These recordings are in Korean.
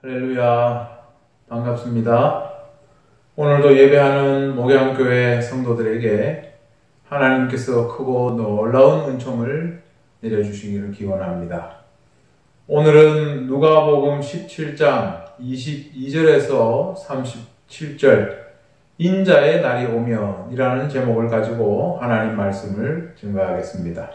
할렐루야, 반갑습니다. 오늘도 예배하는 목양교회 성도들에게 하나님께서 크고 놀라운 은총을 내려주시기를 기원합니다. 오늘은 누가복음 17장 22절에서 37절 인자의 날이 오면 이라는 제목을 가지고 하나님 말씀을 증거하겠습니다.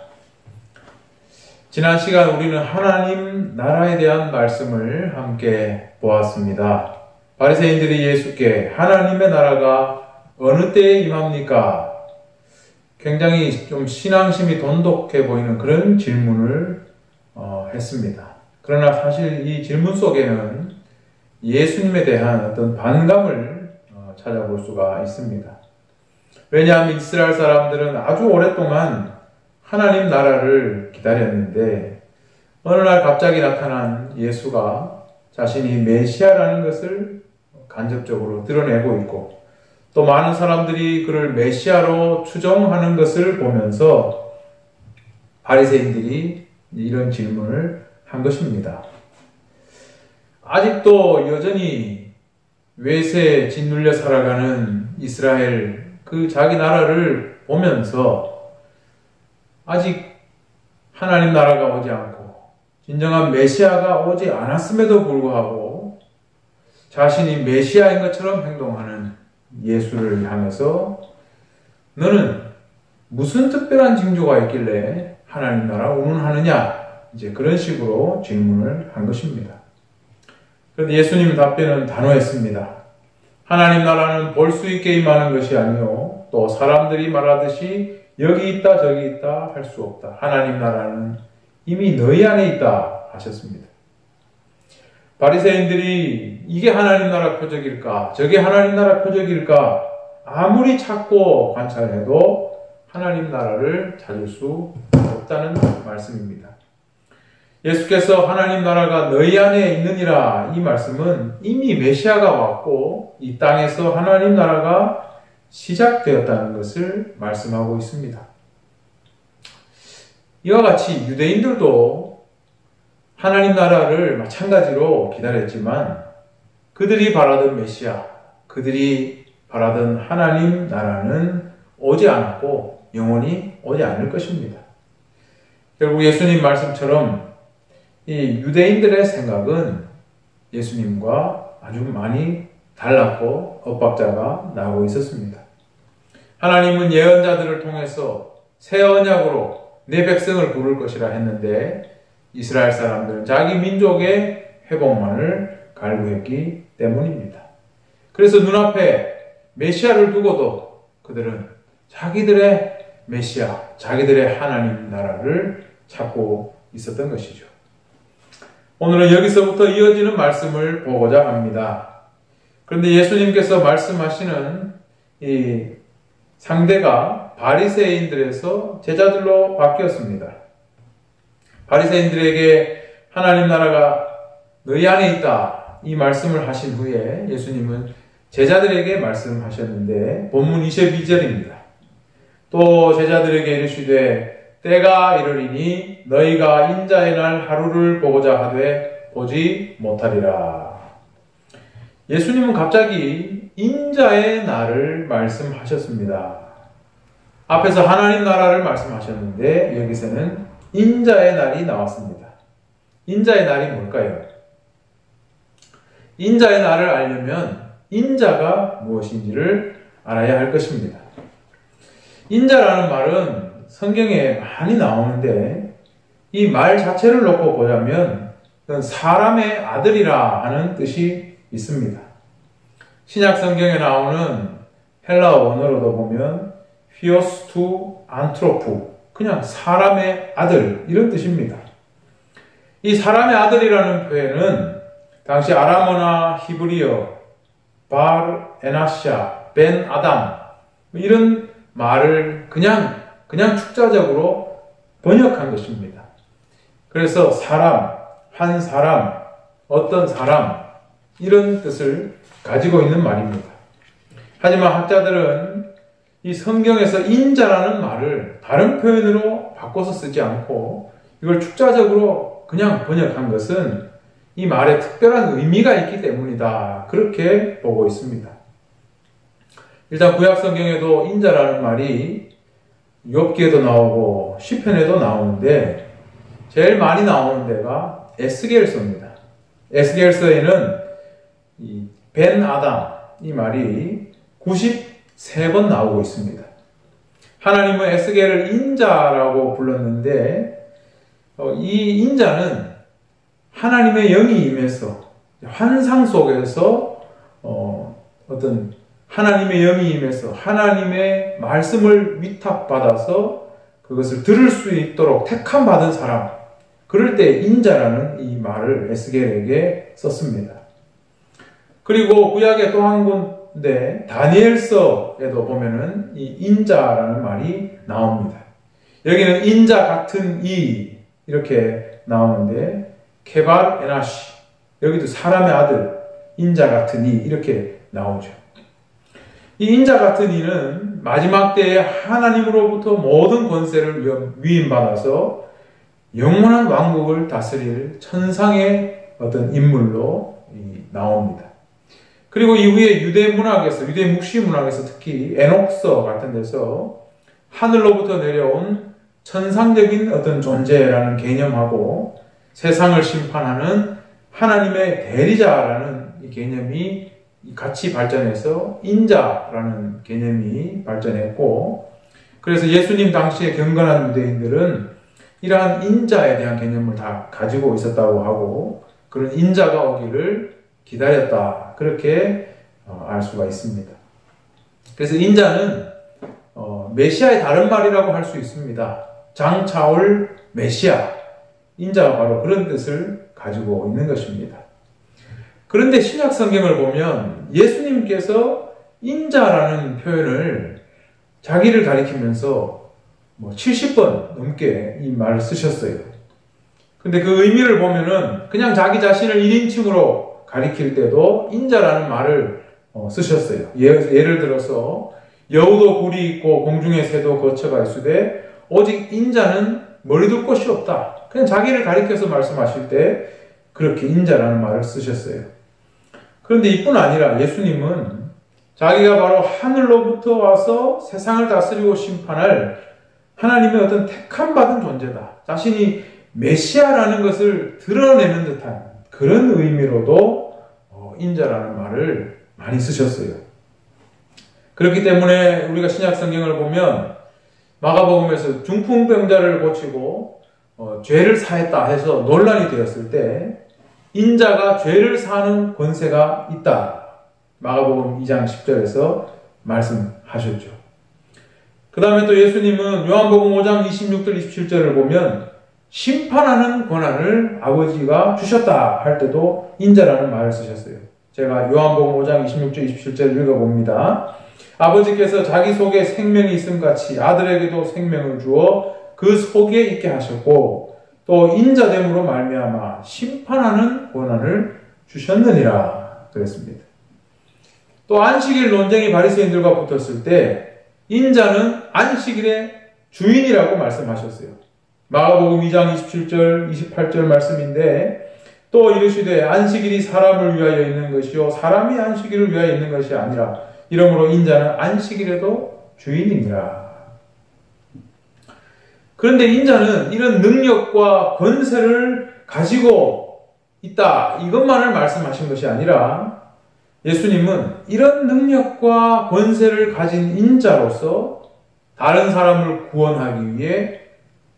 지난 시간 우리는 하나님 나라에 대한 말씀을 함께 보았습니다. 바리새인들이 예수께 하나님의 나라가 어느 때에 임합니까? 굉장히 좀 신앙심이 돈독해 보이는 그런 질문을 했습니다. 그러나 사실 이 질문 속에는 예수님에 대한 어떤 반감을 찾아볼 수가 있습니다. 왜냐하면 이스라엘 사람들은 아주 오랫동안 하나님 나라를 기다렸는데 어느 날 갑자기 나타난 예수가 자신이 메시아라는 것을 간접적으로 드러내고 있고 또 많은 사람들이 그를 메시아로 추정하는 것을 보면서 바리새인들이 이런 질문을 한 것입니다. 아직도 여전히 외세에 짓눌려 살아가는 이스라엘 그 자기 나라를 보면서 아직 하나님 나라가 오지 않고 진정한 메시아가 오지 않았음에도 불구하고 자신이 메시아인 것처럼 행동하는 예수를 향해서 너는 무슨 특별한 징조가 있길래 하나님 나라 운운하느냐? 이제 그런 식으로 질문을 한 것입니다. 그런데 예수님 답변은 단호했습니다. 하나님 나라는 볼 수 있게 임하는 것이 아니요 또 사람들이 말하듯이 여기 있다 저기 있다 할 수 없다. 하나님 나라는 이미 너희 안에 있다 하셨습니다. 바리새인들이 이게 하나님 나라 표적일까 저게 하나님 나라 표적일까 아무리 찾고 관찰해도 하나님 나라를 찾을 수 없다는 말씀입니다. 예수께서 하나님 나라가 너희 안에 있느니라 이 말씀은 이미 메시아가 왔고 이 땅에서 하나님 나라가 시작되었다는 것을 말씀하고 있습니다. 이와 같이 유대인들도 하나님 나라를 마찬가지로 기다렸지만 그들이 바라던 메시아, 그들이 바라던 하나님 나라는 오지 않았고 영원히 오지 않을 것입니다. 결국 예수님 말씀처럼 이 유대인들의 생각은 예수님과 아주 많이 달랐고 엇박자가 나고 있었습니다. 하나님은 예언자들을 통해서 새 언약으로 내 백성을 부를 것이라 했는데 이스라엘 사람들은 자기 민족의 회복만을 갈구했기 때문입니다. 그래서 눈앞에 메시아를 두고도 그들은 자기들의 메시아, 자기들의 하나님 나라를 찾고 있었던 것이죠. 오늘은 여기서부터 이어지는 말씀을 보고자 합니다. 그런데 예수님께서 말씀하시는 이 상대가 바리새인들에서 제자들로 바뀌었습니다. 바리새인들에게 하나님 나라가 너희 안에 있다 이 말씀을 하신 후에 예수님은 제자들에게 말씀하셨는데 본문 22절입니다. 또 제자들에게 이르시되 때가 이르리니 너희가 인자의 날 하루를 보고자 하되 보지 못하리라. 예수님은 갑자기 인자의 날을 말씀하셨습니다. 앞에서 하나님 나라를 말씀하셨는데 여기서는 인자의 날이 나왔습니다. 인자의 날이 뭘까요? 인자의 날을 알려면 인자가 무엇인지를 알아야 할 것입니다. 인자라는 말은 성경에 많이 나오는데 이 말 자체를 놓고 보자면 사람의 아들이라 하는 뜻이 있습니다. 신약 성경에 나오는 헬라어 원어로도 보면 피오스 투 안트로프 그냥 사람의 아들 이런 뜻입니다. 이 사람의 아들이라는 표현은 당시 아람어나 히브리어 발 에나샤 벤 아담 이런 말을 그냥 축자적으로 번역한 것입니다. 그래서 사람, 한 사람, 어떤 사람 이런 뜻을 가지고 있는 말입니다. 하지만 학자들은 이 성경에서 인자라는 말을 다른 표현으로 바꿔서 쓰지 않고 이걸 축자적으로 그냥 번역한 것은 이 말에 특별한 의미가 있기 때문이다. 그렇게 보고 있습니다. 일단 구약 성경에도 인자라는 말이 욥기에도 나오고 시편에도 나오는데 제일 많이 나오는 데가 에스겔서입니다. 에스겔서에는 이 벤 아담 이 말이 93번 나오고 있습니다. 하나님은 에스겔을 인자라고 불렀는데 이 인자는 하나님의 영이 임해서 환상 속에서 어떤 하나님의 영이 임해서 하나님의 말씀을 위탁받아서 그것을 들을 수 있도록 택함받은 사람, 그럴 때 인자라는 이 말을 에스겔에게 썼습니다. 그리고 구약의 또 한 군데 다니엘서에도 보면은 이 인자라는 말이 나옵니다. 여기는 인자 같은 이 이렇게 나오는데 케발 에나시, 여기도 사람의 아들 인자 같은 이 이렇게 나오죠. 이 인자 같은 이는 마지막 때에 하나님으로부터 모든 권세를 위임받아서 영원한 왕국을 다스릴 천상의 어떤 인물로 나옵니다. 그리고 이후에 유대 문학에서, 유대 묵시 문학에서 특히 에녹서 같은 데서 하늘로부터 내려온 천상적인 어떤 존재라는 개념하고 세상을 심판하는 하나님의 대리자라는 이 개념이 같이 발전해서 인자라는 개념이 발전했고, 그래서 예수님 당시에 경건한 유대인들은 이러한 인자에 대한 개념을 다 가지고 있었다고 하고 그런 인자가 오기를 기다렸다, 그렇게 알 수가 있습니다. 그래서 인자는 메시아의 다른 말이라고 할 수 있습니다. 장차올 메시아, 인자가 바로 그런 뜻을 가지고 있는 것입니다. 그런데 신약 성경을 보면 예수님께서 인자라는 표현을 자기를 가리키면서 70번 넘게 이 말을 쓰셨어요. 근데 그 의미를 보면은 그냥 자기 자신을 1인칭으로 가리킬 때도 인자라는 말을 쓰셨어요. 예를 들어서 여우도 굴이 있고 공중의 새도 거처가 있으되 오직 인자는 머리둘 곳이 없다. 그냥 자기를 가리켜서 말씀하실 때 그렇게 인자라는 말을 쓰셨어요. 그런데 이뿐 아니라 예수님은 자기가 바로 하늘로부터 와서 세상을 다스리고 심판할 하나님의 어떤 택함받은 존재다, 자신이 메시아라는 것을 드러내는 듯한 그런 의미로도 인자라는 말을 많이 쓰셨어요. 그렇기 때문에 우리가 신약 성경을 보면 마가복음에서 중풍병자를 고치고 죄를 사했다 해서 논란이 되었을 때 인자가 죄를 사하는 권세가 있다, 마가복음 2장 10절에서 말씀하셨죠. 그 다음에 또 예수님은 요한복음 5장 26절 27절을 보면 심판하는 권한을 아버지가 주셨다 할 때도 인자라는 말을 쓰셨어요. 제가 요한복음 5장 26절 27절을 읽어봅니다. 아버지께서 자기 속에 생명이 있음같이 아들에게도 생명을 주어 그 속에 있게 하셨고 또 인자됨으로 말미암아 심판하는 권한을 주셨느니라 그랬습니다. 또 안식일 논쟁이 바리새인들과 붙었을 때 인자는 안식일의 주인이라고 말씀하셨어요. 마가복음 2장 27절 28절 말씀인데 또 이르시되 안식일이 사람을 위하여 있는 것이요 사람이 안식일을 위하여 있는 것이 아니라 이러므로 인자는 안식일에도 주인이니라. 그런데 인자는 이런 능력과 권세를 가지고 있다, 이것만을 말씀하신 것이 아니라 예수님은 이런 능력과 권세를 가진 인자로서 다른 사람을 구원하기 위해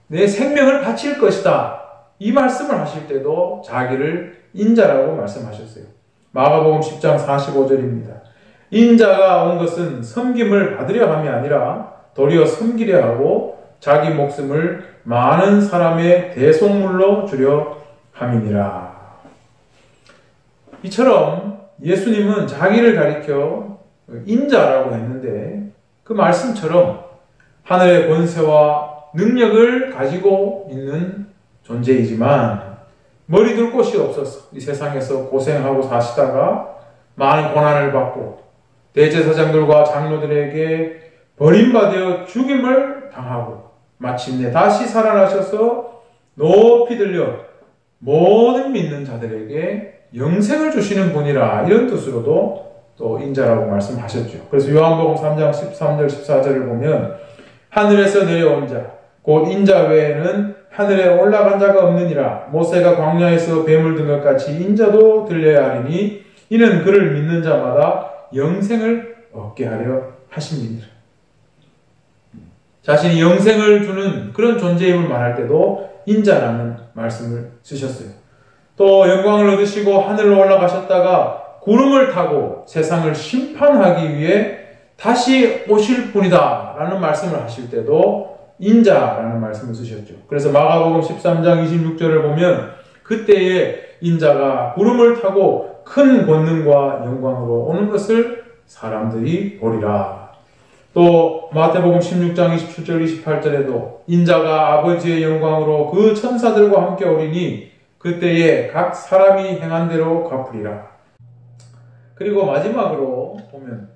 내 생명을 바칠 것이다, 이 말씀을 하실 때도 자기를 인자라고 말씀하셨어요. 마가복음 10장 45절입니다. 인자가 온 것은 섬김을 받으려 함이 아니라 도리어 섬기려 하고 자기 목숨을 많은 사람의 대속물로 주려 함이니라. 이처럼 예수님은 자기를 가리켜 인자라고 했는데 그 말씀처럼 하늘의 권세와 능력을 가지고 있는 존재이지만 머리둘 곳이 없어서 이 세상에서 고생하고 사시다가 많은 고난을 받고 대제사장들과 장로들에게 버림받아 죽임을 당하고 마침내 다시 살아나셔서 높이 들려 모든 믿는 자들에게 영생을 주시는 분이라, 이런 뜻으로도 또 인자라고 말씀하셨죠. 그래서 요한복음 3장 13절 14절을 보면 하늘에서 내려온 자 곧 인자 외에는 하늘에 올라간 자가 없느니라. 모세가 광야에서 뱀을 든 것 같이 인자도 들려야 하리니 이는 그를 믿는 자마다 영생을 얻게 하려 하심이니라. 자신이 영생을 주는 그런 존재임을 말할 때도 인자라는 말씀을 쓰셨어요. 또 영광을 얻으시고 하늘로 올라가셨다가 구름을 타고 세상을 심판하기 위해 다시 오실 분이다 라는 말씀을 하실 때도 인자라는 말씀을 쓰셨죠. 그래서 마가복음 13장 26절을 보면 그때에 인자가 구름을 타고 큰 권능과 영광으로 오는 것을 사람들이 보리라. 또 마태복음 16장 27절 28절에도 인자가 아버지의 영광으로 그 천사들과 함께 오리니 그때에 각 사람이 행한 대로 갚으리라. 그리고 마지막으로 보면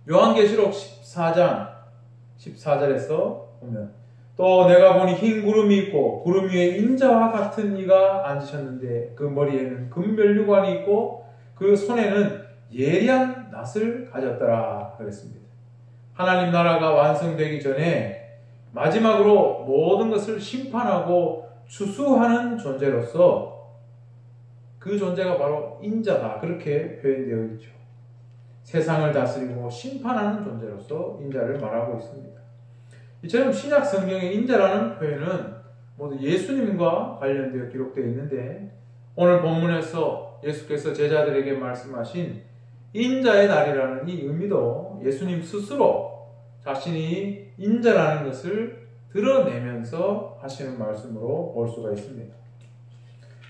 요한계시록 14장 14절에서 보면 또 내가 보니 흰 구름이 있고 구름 위에 인자와 같은 이가 앉으셨는데 그 머리에는 금면류관이 있고 그 손에는 예리한 낫을 가졌더라 그랬습니다. 하나님 나라가 완성되기 전에 마지막으로 모든 것을 심판하고 추수하는 존재로서 그 존재가 바로 인자다, 그렇게 표현되어 있죠. 세상을 다스리고 심판하는 존재로서 인자를 말하고 있습니다. 이처럼 신약 성경의 인자라는 표현은 모두 예수님과 관련되어 기록되어 있는데 오늘 본문에서 예수께서 제자들에게 말씀하신 인자의 날이라는 이 의미도 예수님 스스로 자신이 인자라는 것을 드러내면서 하시는 말씀으로 볼 수가 있습니다.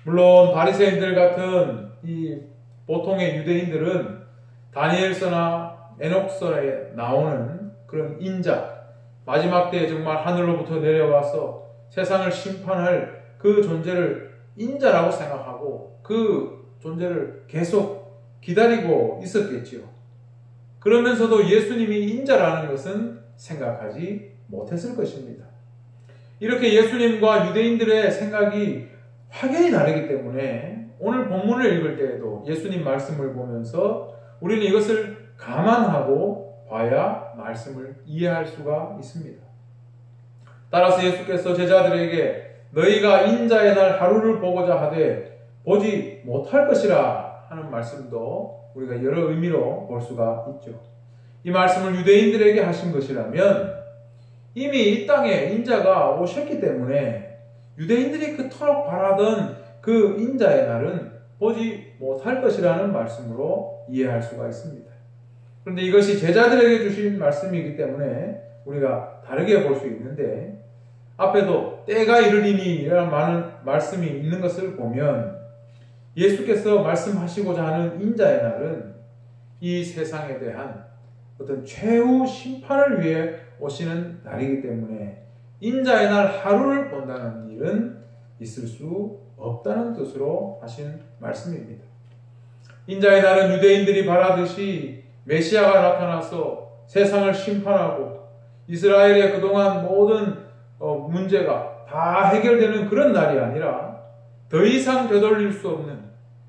물론 바리새인들 같은 이 보통의 유대인들은 다니엘서나 에녹서에 나오는 그런 인자, 마지막 때에 정말 하늘로부터 내려와서 세상을 심판할 그 존재를 인자라고 생각하고 그 존재를 계속 기다리고 있었겠지요. 그러면서도 예수님이 인자라는 것은 생각하지 못했을 것입니다. 이렇게 예수님과 유대인들의 생각이 확연히 다르기 때문에 오늘 본문을 읽을 때에도 예수님 말씀을 보면서 우리는 이것을 감안하고 봐야 말씀을 이해할 수가 있습니다. 따라서 예수께서 제자들에게 너희가 인자의 날 하루를 보고자 하되 보지 못할 것이라 하는 말씀도 우리가 여러 의미로 볼 수가 있죠. 이 말씀을 유대인들에게 하신 것이라면 이미 이 땅에 인자가 오셨기 때문에 유대인들이 그토록 바라던 그 인자의 날은 보지 못할 것이라는 말씀으로 이해할 수가 있습니다. 그런데 이것이 제자들에게 주신 말씀이기 때문에 우리가 다르게 볼 수 있는데 앞에도 때가 이르리니 라는 많은 말씀이 있는 것을 보면 예수께서 말씀하시고자 하는 인자의 날은 이 세상에 대한 어떤 최후 심판을 위해 오시는 날이기 때문에 인자의 날 하루를 본다는 일은 있을 수 없다는 뜻으로 하신 말씀입니다. 인자의 날은 유대인들이 바라듯이 메시아가 나타나서 세상을 심판하고 이스라엘의 그동안 모든 문제가 다 해결되는 그런 날이 아니라 더 이상 되돌릴 수 없는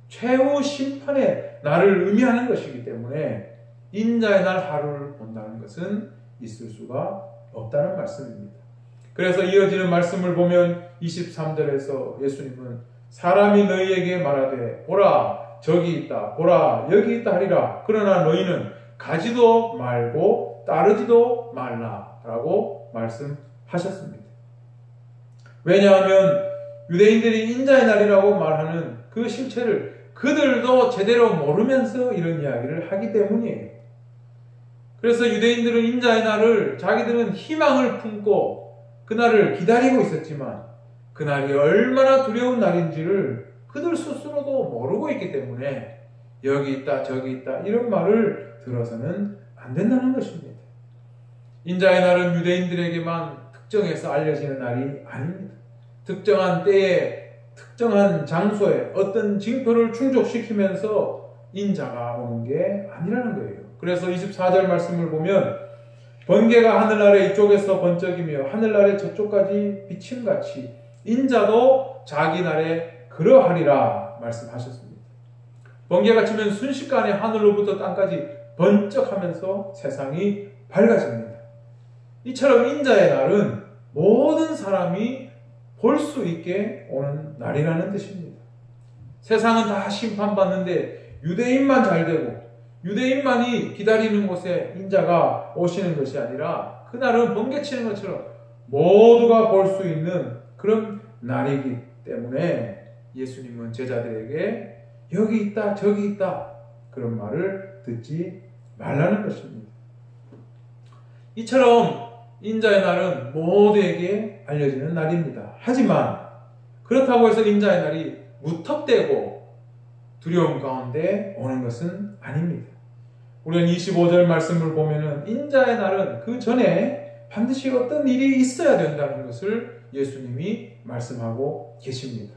최후 심판의 날을 의미하는 것이기 때문에 인자의 날 하루를 본다는 것은 있을 수가 없다는 말씀입니다. 그래서 이어지는 말씀을 보면 23절에서 예수님은 사람이 너희에게 말하되 보라 저기 있다 보라 여기 있다 하리라 그러나 너희는 가지도 말고 따르지도 말라 라고 말씀하셨습니다. 왜냐하면 유대인들이 인자의 날이라고 말하는 그 실체를 그들도 제대로 모르면서 이런 이야기를 하기 때문이에요. 그래서 유대인들은 인자의 날을 자기들은 희망을 품고 그날을 기다리고 있었지만 그날이 얼마나 두려운 날인지를 그들 스스로도 모르고 있기 때문에 여기 있다 저기 있다 이런 말을 들어서는 안 된다는 것입니다. 인자의 날은 유대인들에게만 특정해서 알려지는 날이 아닙니다. 특정한 때에 특정한 장소에 어떤 징표를 충족시키면서 인자가 오는 게 아니라는 거예요. 그래서 24절 말씀을 보면 번개가 하늘 아래 이쪽에서 번쩍이며 하늘 아래 저쪽까지 비침같이 인자도 자기 날에 그러하리라 말씀하셨습니다. 번개가 치면 순식간에 하늘로부터 땅까지 번쩍하면서 세상이 밝아집니다. 이처럼 인자의 날은 모든 사람이 볼 수 있게 오는 날이라는 뜻입니다. 세상은 다 심판받는데 유대인만 잘 되고 유대인만이 기다리는 곳에 인자가 오시는 것이 아니라 그날은 번개치는 것처럼 모두가 볼 수 있는 그런 날이기 때문에 예수님은 제자들에게 여기 있다 저기 있다 그런 말을 듣지 말라는 것입니다. 이처럼 인자의 날은 모두에게 알려지는 날입니다. 하지만 그렇다고 해서 인자의 날이 무턱대고 두려움 가운데 오는 것은 아닙니다. 우리는 25절 말씀을 보면은 인자의 날은 그 전에 반드시 어떤 일이 있어야 된다는 것을 예수님이 말씀하고 계십니다.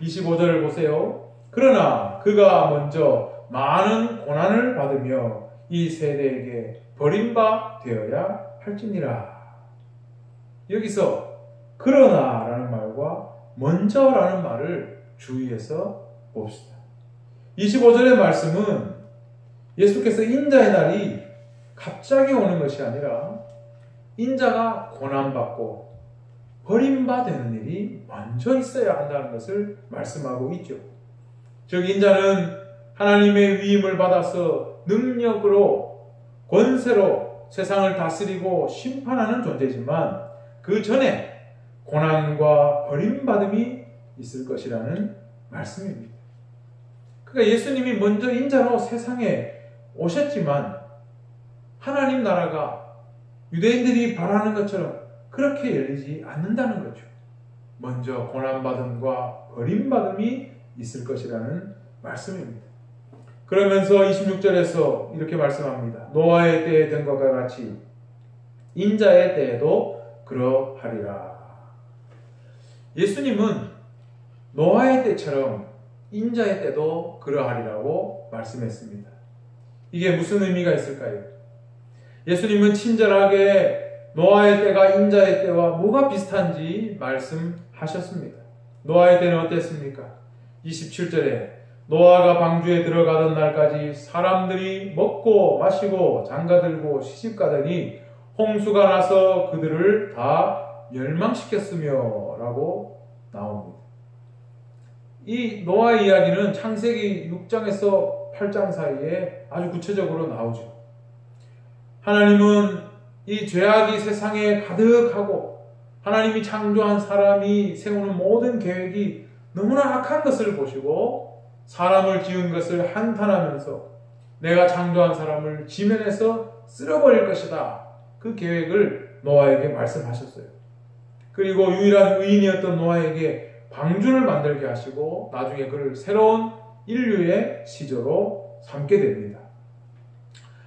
25절을 보세요. 그러나 그가 먼저 많은 고난을 받으며 이 세대에게 버림바 되어야 할지니라. 여기서 그러나라는 말과 먼저라는 말을 주의해서 봅시다. 25절의 말씀은 예수께서 인자의 날이 갑자기 오는 것이 아니라 인자가 고난받고 버림받는 일이 먼저 있어야 한다는 것을 말씀하고 있죠. 즉 인자는 하나님의 위임을 받아서 능력으로 권세로 세상을 다스리고 심판하는 존재지만 그 전에 고난과 버림받음이 있을 것이라는 말씀입니다. 그러니까 예수님이 먼저 인자로 세상에 오셨지만 하나님 나라가 유대인들이 바라는 것처럼 그렇게 열리지 않는다는 거죠. 먼저 고난받음과 버림받음이 있을 것이라는 말씀입니다. 그러면서 26절에서 이렇게 말씀합니다. 노아의 때에 된 것과 같이 인자의 때에도 그러하리라. 예수님은 노아의 때처럼 인자의 때도 그러하리라고 말씀했습니다. 이게 무슨 의미가 있을까요? 예수님은 친절하게 노아의 때가 인자의 때와 뭐가 비슷한지 말씀하셨습니다. 노아의 때는 어땠습니까? 27절에 노아가 방주에 들어가던 날까지 사람들이 먹고 마시고 장가들고 시집가더니 홍수가 나서 그들을 다 멸망시켰으며 라고 나옵니다. 이 노아의 이야기는 창세기 6장에서 8장 사이에 아주 구체적으로 나오죠. 하나님은 이 죄악이 세상에 가득하고 하나님이 창조한 사람이 세우는 모든 계획이 너무나 악한 것을 보시고 사람을 지은 것을 한탄하면서 내가 창조한 사람을 지면에서 쓸어버릴 것이다. 그 계획을 노아에게 말씀하셨어요. 그리고 유일한 의인이었던 노아에게 방주를 만들게 하시고 나중에 그를 새로운 인류의 시조로 삼게 됩니다.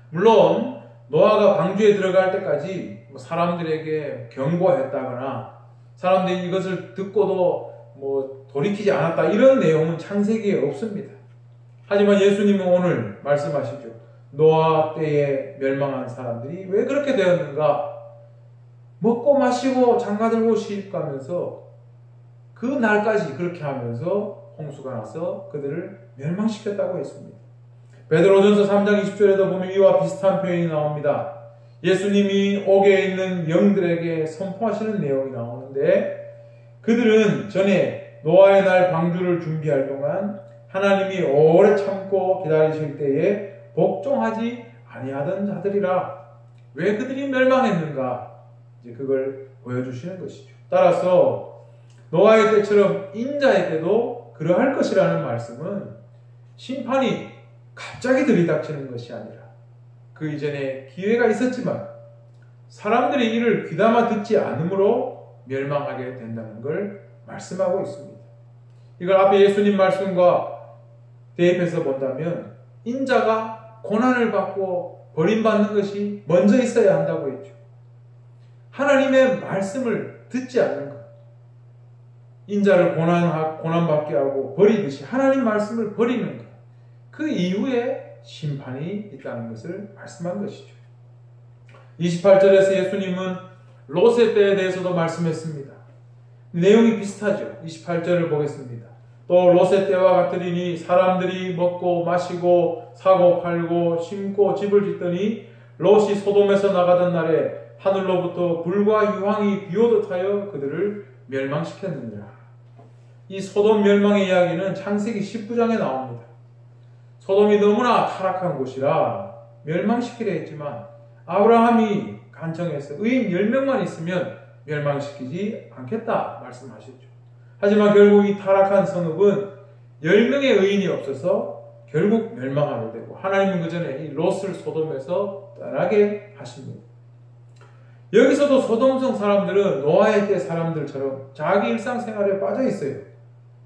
물론 노아가 방주에 들어갈 때까지 사람들에게 경고했다거나 사람들이 이것을 듣고도 돌이키지 않았다 이런 내용은 창세기에 없습니다. 하지만 예수님은 오늘 말씀하시죠. 노아 때에 멸망한 사람들이 왜 그렇게 되었는가? 먹고 마시고 장가들고 시집가면서 그 날까지 그렇게 하면서 홍수가 나서 그들을 멸망시켰다고 했습니다. 베드로전서 3장 20절에도 보면 이와 비슷한 표현이 나옵니다. 예수님이 옥에 있는 영들에게 선포하시는 내용이 나오는데 그들은 전에 노아의 날 방주를 준비할 동안 하나님이 오래 참고 기다리실 때에 복종하지 아니하던 자들이라. 왜 그들이 멸망했는가? 이제 그걸 보여주시는 것이죠. 따라서 노아의 때처럼 인자의 때도 그러할 것이라는 말씀은 심판이 갑자기 들이닥치는 것이 아니라 그 이전에 기회가 있었지만 사람들이 이를 귀담아 듣지 않으므로 멸망하게 된다는 걸 말씀하고 있습니다. 이걸 앞에 예수님 말씀과 대입해서 본다면 인자가 고난을 받고 버림받는 것이 먼저 있어야 한다고 했죠. 하나님의 말씀을 듣지 않는 것, 인자를 고난받게 하고 버리듯이 하나님 말씀을 버리는 것, 그 이후에 심판이 있다는 것을 말씀한 것이죠. 28절에서 예수님은 롯의 때에 대해서도 말씀했습니다. 내용이 비슷하죠. 28절을 보겠습니다. 또 롯의 때와 같으리니 사람들이 먹고 마시고 사고 팔고 심고 집을 짓더니 롯이 소돔에서 나가던 날에 하늘로부터 불과 유황이 비오듯 하여 그들을 멸망시켰느니라. 이 소돔 멸망의 이야기는 창세기 19장에 나옵니다. 소돔이 너무나 타락한 곳이라 멸망시키려 했지만 아브라함이 간청해서 의인 10명만 있으면 멸망시키지 않겠다 말씀하셨죠. 하지만 결국 이 타락한 성읍은 10명의 의인이 없어서 결국 멸망하게 되고 하나님은 그 전에 이 롯을 소돔에서 떠나게 하십니다. 여기서도 소돔성 사람들은 노아의 때 사람들처럼 자기 일상생활에 빠져 있어요.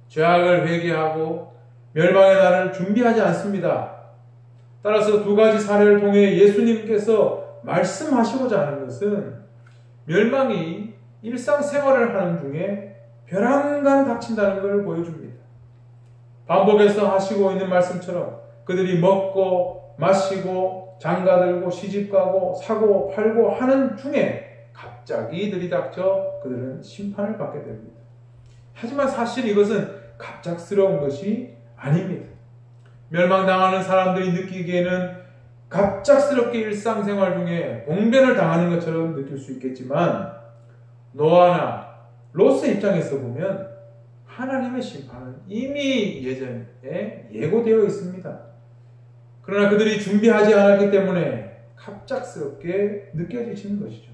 죄악을 회개하고 멸망의 날을 준비하지 않습니다. 따라서 두 가지 사례를 통해 예수님께서 말씀하시고자 하는 것은 멸망이 일상생활을 하는 중에 벼랑간 닥친다는 것을 보여줍니다. 반복해서 하시고 있는 말씀처럼 그들이 먹고 마시고 장가들고 시집가고 사고 팔고 하는 중에 갑자기 들이닥쳐 그들은 심판을 받게 됩니다. 하지만 사실 이것은 갑작스러운 것이 아닙니다. 멸망당하는 사람들이 느끼기에는 갑작스럽게 일상생활 중에 봉변을 당하는 것처럼 느낄 수 있겠지만 노아나 롯의 입장에서 보면 하나님의 심판은 이미 예전에 예고되어 있습니다. 그러나 그들이 준비하지 않았기 때문에 갑작스럽게 느껴지시는 것이죠.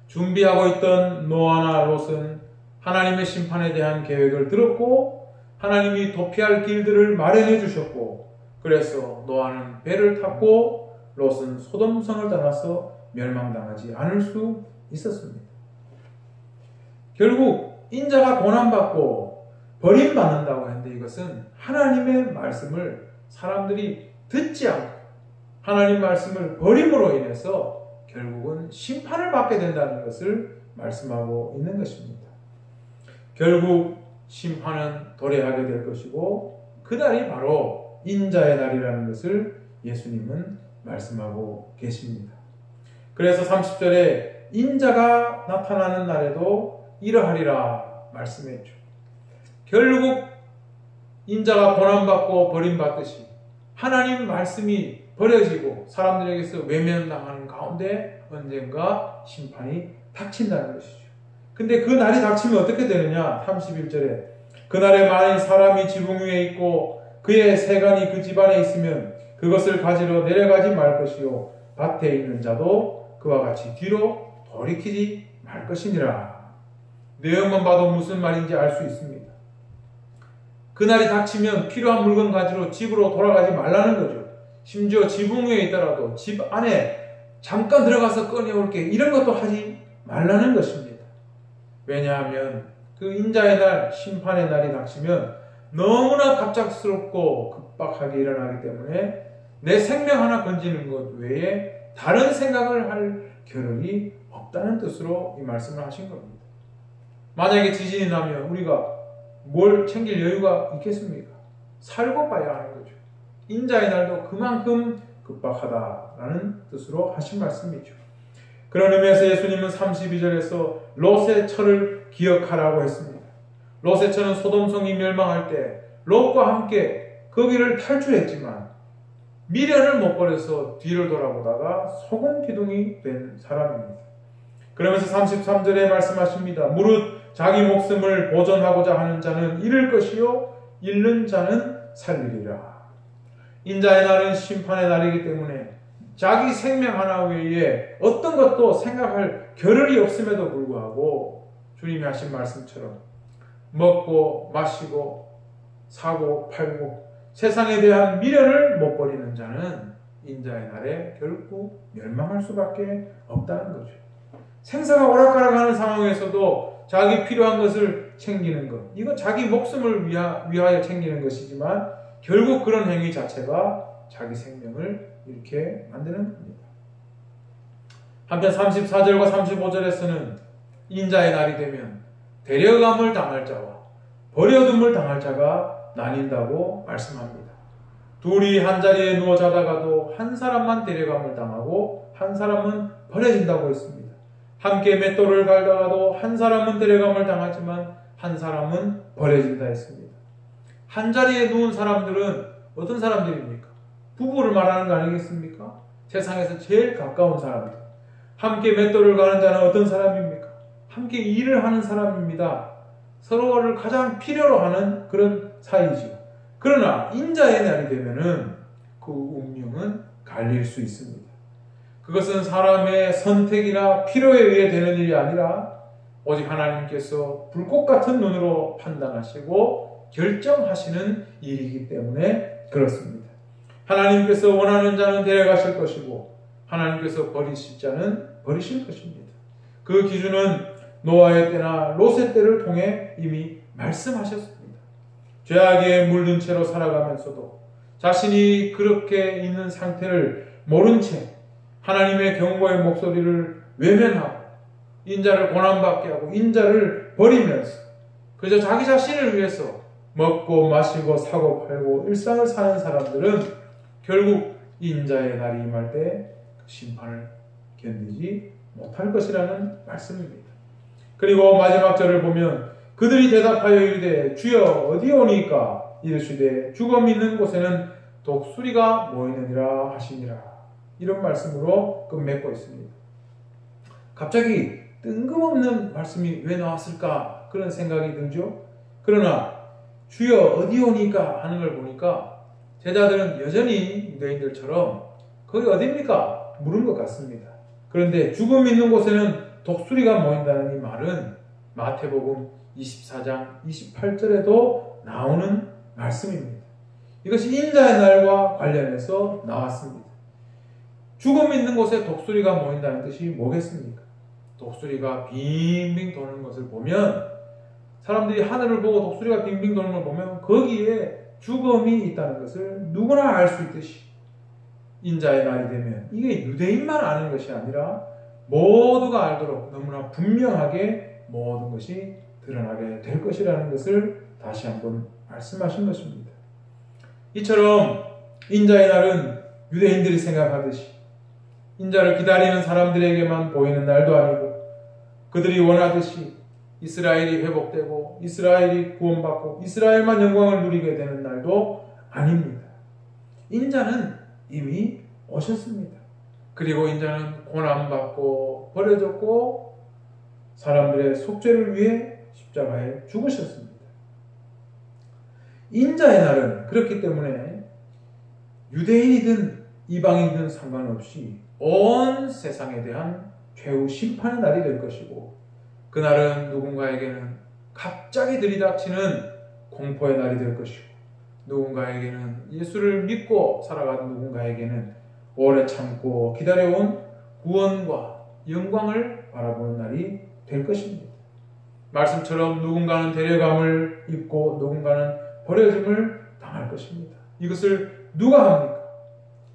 준비하고 있던 노아나 롯은 하나님의 심판에 대한 계획을 들었고 하나님이 도피할 길들을 마련해 주셨고 그래서 노아는 배를 탔고 롯은 소돔성을 떠나서 멸망당하지 않을 수 있었습니다. 결국 인자가 고난받고 버림받는다고 했는데 이것은 하나님의 말씀을 사람들이 듣지 않고 하나님 말씀을 버림으로 인해서 결국은 심판을 받게 된다는 것을 말씀하고 있는 것입니다. 결국 심판은 도래하게 될 것이고 그날이 바로 인자의 날이라는 것을 예수님은 말씀하고 계십니다. 그래서 30절에 인자가 나타나는 날에도 이러하리라 말씀했죠. 결국 인자가 고난받고 버림받듯이 하나님 말씀이 버려지고 사람들에게서 외면당하는 가운데 언젠가 심판이 닥친다는 것이죠. 근데 그 날이 닥치면 어떻게 되느냐? 31절에 그날에 만일 사람이 지붕 위에 있고 그의 세간이 그 집안에 있으면 그것을 가지러 내려가지 말 것이요 밭에 있는 자도 그와 같이 뒤로 돌이키지 말 것이니라. 내용만 봐도 무슨 말인지 알 수 있습니다. 그날이 닥치면 필요한 물건 가지러 집으로 돌아가지 말라는 거죠. 심지어 지붕 위에 있더라도 집 안에 잠깐 들어가서 꺼내올게 이런 것도 하지 말라는 것입니다. 왜냐하면 그 인자의 날, 심판의 날이 닥치면 너무나 갑작스럽고 급박하게 일어나기 때문에 내 생명 하나 건지는 것 외에 다른 생각을 할 겨를이 없다는 뜻으로 이 말씀을 하신 겁니다. 만약에 지진이 나면 우리가 뭘 챙길 여유가 있겠습니까? 살고 봐야 하는 거죠. 인자의 날도 그만큼 급박하다라는 뜻으로 하신 말씀이죠. 그런 의미에서 예수님은 32절에서 롯의 처를 기억하라고 했습니다. 롯의 처는 소돔성이 멸망할 때 롯과 함께 거기를 탈출했지만 미련을 못 버려서 뒤를 돌아보다가 소금 기둥이 된 사람입니다. 그러면서 33절에 말씀하십니다. 무릇 자기 목숨을 보존하고자 하는 자는 잃을 것이요 잃는 자는 살리리라. 인자의 날은 심판의 날이기 때문에 자기 생명 하나 외에 어떤 것도 생각할 겨를이 없음에도 불구하고 주님이 하신 말씀처럼 먹고 마시고 사고 팔고 세상에 대한 미련을 못 버리는 자는 인자의 날에 결국 멸망할 수밖에 없다는 거죠. 생사가 오락가락하는 상황에서도 자기 필요한 것을 챙기는 것, 이건 자기 목숨을 위하여 챙기는 것이지만 결국 그런 행위 자체가 자기 생명을 잃게 만드는 겁니다. 한편 34절과 35절에서는 인자의 날이 되면 데려감을 당할 자와 버려둠을 당할 자가 나뉜다고 말씀합니다. 둘이 한자리에 누워 자다가도 한 사람만 데려감을 당하고 한 사람은 버려진다고 했습니다. 함께 맷돌을 갈다가도 한 사람은 데려감을 당하지만 한 사람은 버려진다 했습니다. 한자리에 누운 사람들은 어떤 사람들입니까? 부부를 말하는 거 아니겠습니까? 세상에서 제일 가까운 사람들. 함께 맷돌을 가는 자는 어떤 사람입니까? 함께 일을 하는 사람입니다. 서로를 가장 필요로 하는 그런 사이죠. 그러나 인자의 날이 되면은 그 운명은 갈릴 수 있습니다. 그것은 사람의 선택이나 필요에 의해 되는 일이 아니라 오직 하나님께서 불꽃 같은 눈으로 판단하시고 결정하시는 일이기 때문에 그렇습니다. 하나님께서 원하는 자는 데려가실 것이고 하나님께서 버리실 자는 버리실 것입니다. 그 기준은 노아의 때나 롯의 때를 통해 이미 말씀하셨습니다. 죄악에 물든 채로 살아가면서도 자신이 그렇게 있는 상태를 모른 채 하나님의 경고의 목소리를 외면하고 인자를 고난받게 하고 인자를 버리면서 그저 자기 자신을 위해서 먹고 마시고 사고 팔고 일상을 사는 사람들은 결국 인자의 날이 임할 때 그 심판을 견디지 못할 것이라는 말씀입니다. 그리고 마지막 절을 보면 그들이 대답하여 이르되 주여 어디 오니까 이르시되 죽음 있는 곳에는 독수리가 모이느니라 하시니라. 이런 말씀으로 끝맺고 있습니다. 갑자기 뜬금없는 말씀이 왜 나왔을까 그런 생각이 들죠. 그러나 주여 어디 오니까 하는 걸 보니까 제자들은 여전히 유대인들처럼 거기 어디입니까? 물은 것 같습니다. 그런데 죽음 있는 곳에는 독수리가 모인다는 이 말은 마태복음 24장 28절에도 나오는 말씀입니다. 이것이 인자의 날과 관련해서 나왔습니다. 죽음 있는 곳에 독수리가 모인다는 뜻이 뭐겠습니까? 독수리가 빙빙 도는 것을 보면 사람들이 하늘을 보고 독수리가 빙빙 도는 걸 보면 거기에 죽음이 있다는 것을 누구나 알 수 있듯이 인자의 날이 되면 이게 유대인만 아는 것이 아니라 모두가 알도록 너무나 분명하게 모든 것이 드러나게 될 것이라는 것을 다시 한번 말씀하신 것입니다. 이처럼 인자의 날은 유대인들이 생각하듯이 인자를 기다리는 사람들에게만 보이는 날도 아니고 그들이 원하듯이 이스라엘이 회복되고 이스라엘이 구원받고 이스라엘만 영광을 누리게 되는 날도 아닙니다. 인자는 이미 오셨습니다. 그리고 인자는 고난받고 버려졌고 사람들의 속죄를 위해 십자가에 죽으셨습니다. 인자의 날은 그렇기 때문에 유대인이든 이방인이든 상관없이 온 세상에 대한 최후 심판의 날이 될 것이고 그날은 누군가에게는 갑자기 들이닥치는 공포의 날이 될 것이고 누군가에게는 예수를 믿고 살아가는 누군가에게는 오래 참고 기다려온 구원과 영광을 바라보는 날이 될 것입니다. 말씀처럼 누군가는 데려감을 입고 누군가는 버려짐을 당할 것입니다. 이것을 누가 합니까?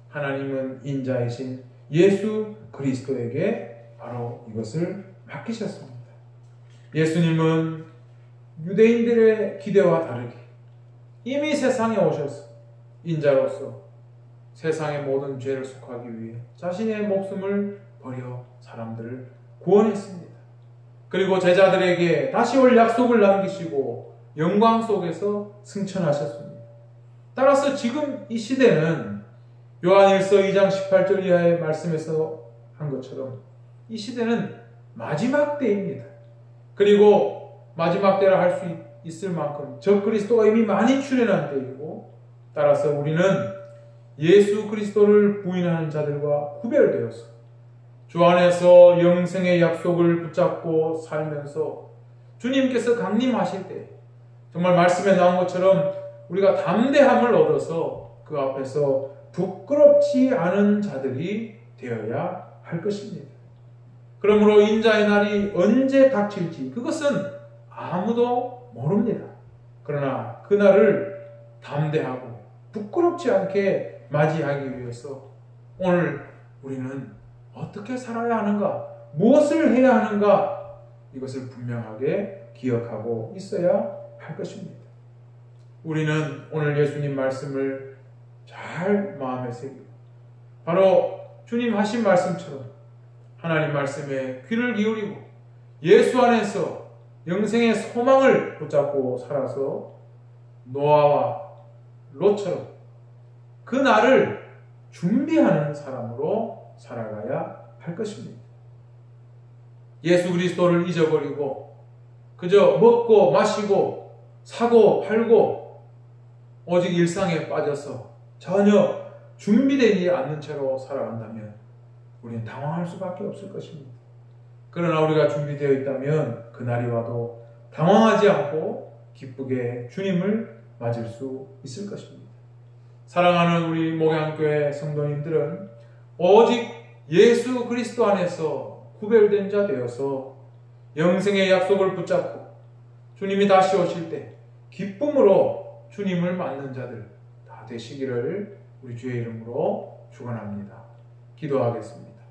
하나님은 인자이신 예수 그리스도에게 바로 이것을 맡기셨습니다. 예수님은 유대인들의 기대와 다르게 이미 세상에 오셔서 인자로서 세상의 모든 죄를 속하기 위해 자신의 목숨을 버려 사람들을 구원했습니다. 그리고 제자들에게 다시 올 약속을 남기시고 영광 속에서 승천하셨습니다. 따라서 지금 이 시대는 요한일서 2장 18절 이하의 말씀에서 한 것처럼 이 시대는 마지막 때입니다. 그리고 마지막 때라 할 수 있을 만큼 적 그리스도가 이미 많이 출현한 때이고 따라서 우리는 예수 그리스도를 부인하는 자들과 구별되어서 주 안에서 영생의 약속을 붙잡고 살면서 주님께서 강림하실 때 정말 말씀에 나온 것처럼 우리가 담대함을 얻어서 그 앞에서 부끄럽지 않은 자들이 되어야 할 것입니다. 그러므로 인자의 날이 언제 닥칠지 그것은 아무도 모릅니다. 그러나 그 날을 담대하고 부끄럽지 않게 맞이하기 위해서 오늘 우리는 어떻게 살아야 하는가, 무엇을 해야 하는가 이것을 분명하게 기억하고 있어야 할 것입니다. 우리는 오늘 예수님 말씀을 잘 마음에 새기고 바로 주님 하신 말씀처럼 하나님 말씀에 귀를 기울이고 예수 안에서 영생의 소망을 붙잡고 살아서 노아와 롯처럼 그 날을 준비하는 사람으로 살아가야 할 것입니다. 예수 그리스도를 잊어버리고 그저 먹고 마시고 사고 팔고 오직 일상에 빠져서 전혀 준비되지 않는 채로 살아간다면 우리는 당황할 수밖에 없을 것입니다. 그러나 우리가 준비되어 있다면 그날이 와도 당황하지 않고 기쁘게 주님을 맞을 수 있을 것입니다. 사랑하는 우리 목양교회 성도님들은 오직 예수 그리스도 안에서 구별된 자 되어서 영생의 약속을 붙잡고 주님이 다시 오실 때 기쁨으로 주님을 맞는 자들 다 되시기를 우리 주의 이름으로 축원합니다. 기도하겠습니다.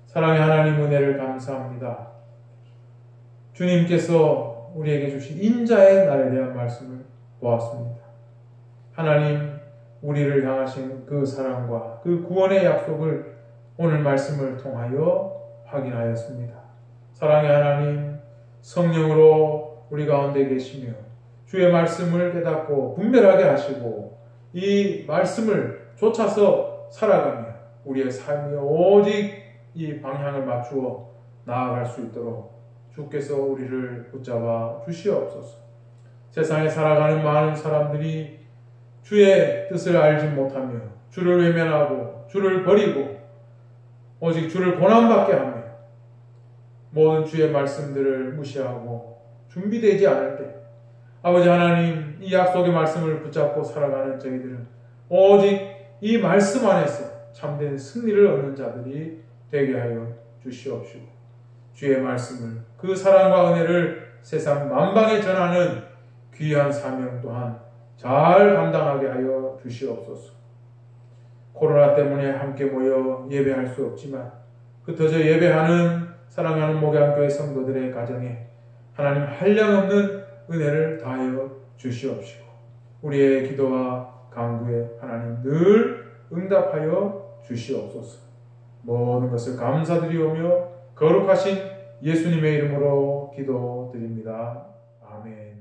사랑의 하나님 은혜를 감사합니다. 주님께서 우리에게 주신 인자의 날에 대한 말씀을 보았습니다. 하나님, 우리를 향하신 그 사랑과 그 구원의 약속을 오늘 말씀을 통하여 확인하였습니다. 사랑의 하나님, 성령으로 우리 가운데 계시며 주의 말씀을 깨닫고 분별하게 하시고 이 말씀을 쫓아서 살아가며 우리의 삶이 오직 이 방향을 맞추어 나아갈 수 있도록 주께서 우리를 붙잡아 주시옵소서. 세상에 살아가는 많은 사람들이 주의 뜻을 알지 못하며 주를 외면하고 주를 버리고 오직 주를 고난받게 하며 모든 주의 말씀들을 무시하고 준비되지 않을 때 아버지 하나님, 이 약속의 말씀을 붙잡고 살아가는 저희들은 오직 이 말씀 안에서 참된 승리를 얻는 자들이 되게 하여 주시옵시고 주의 말씀을 그 사랑과 은혜를 세상 만방에 전하는 귀한 사명 또한 잘 감당하게 하여 주시옵소서. 코로나 때문에 함께 모여 예배할 수 없지만 흩어져 예배하는 사랑하는 목양교회 성도들의 가정에 하나님 한량없는 은혜를 다하여 주시옵시고 우리의 기도와 간구에 하나님 늘 응답하여 주시옵소서. 모든 것을 감사드리오며 거룩하신 예수님의 이름으로 기도드립니다. 아멘.